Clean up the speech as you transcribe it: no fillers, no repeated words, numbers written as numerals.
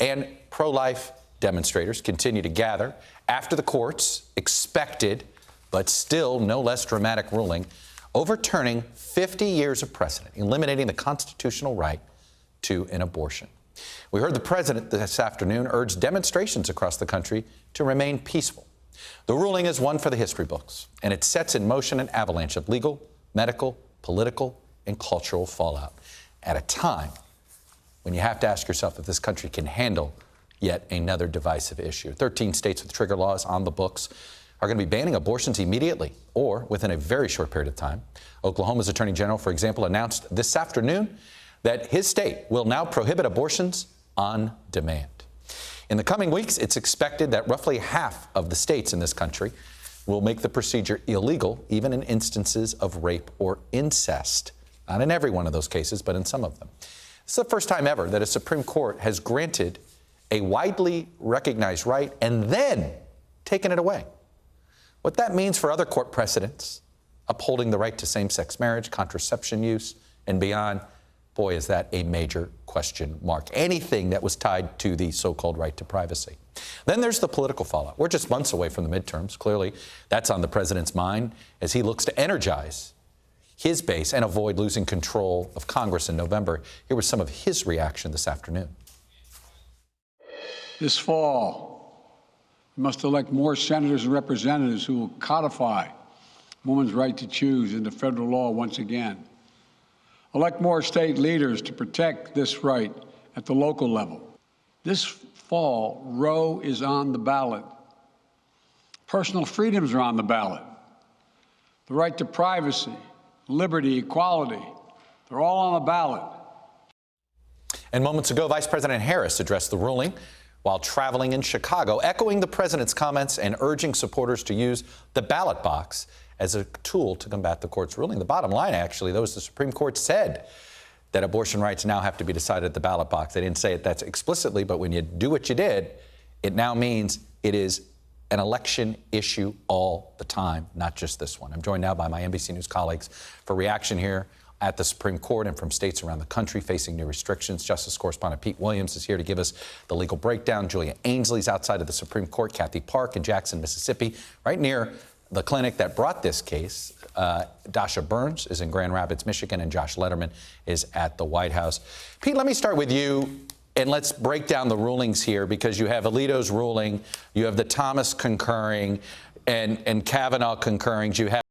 And pro-life demonstrators continue to gather after the court's expected, but still no less dramatic ruling, overturning 50 years of precedent, eliminating the constitutional right to an abortion. We heard the president this afternoon urge demonstrations across the country to remain peaceful. The ruling is one for the history books, and it sets in motion an avalanche of legal, medical, political, and cultural fallout at a time when you have to ask yourself if this country can handle yet another divisive issue. 13 states with trigger laws on the books are going to be banning abortions immediately or within a very short period of time. Oklahoma's Attorney General, for example, announced this afternoon that his state will now prohibit abortions on demand. In the coming weeks, it's expected that roughly half of the states in this country will make the procedure illegal, even in instances of rape or incest. Not in every one of those cases, but in some of them. This is the first time ever that a Supreme Court has granted a widely recognized right and then taken it away. What that means for other court precedents, upholding the right to same-sex marriage, contraception use, and beyond, boy, is that a major question mark. Anything that was tied to the so-called right to privacy. Then there's the political fallout. We're just months away from the midterms. Clearly, that's on the president's mind as he looks to energize his base and avoid losing control of Congress in November. Here was some of his reaction this afternoon. This fall, we must elect more senators and representatives who will codify women's right to choose into federal law once again. Elect more state leaders to protect this right at the local level. This fall, Roe is on the ballot. Personal freedoms are on the ballot. The right to privacy, liberty, equality, they're all on the ballot. And moments ago, Vice President Harris addressed the ruling while traveling in Chicago, echoing the president's comments and urging supporters to use the ballot box as a tool to combat the court's ruling. The bottom line, actually, though, is the Supreme Court said that abortion rights now have to be decided at the ballot box. They didn't say it that explicitly, but when you do what you did, it now means it is an election issue all the time, not just this one. I'm joined now by my NBC News colleagues for reaction here at the Supreme Court and from states around the country facing new restrictions. Justice correspondent Pete Williams is here to give us the legal breakdown. Julia Ainsley's outside of the Supreme Court. Kathy Park in Jackson, Mississippi, right near the clinic that brought this case. Dasha Burns is in Grand Rapids, Michigan, and Josh Letterman is at the White House. Pete, let me start with you, and let's break down the rulings here, because you have Alito's ruling, you have the Thomas concurring, and Kavanaugh concurring. You have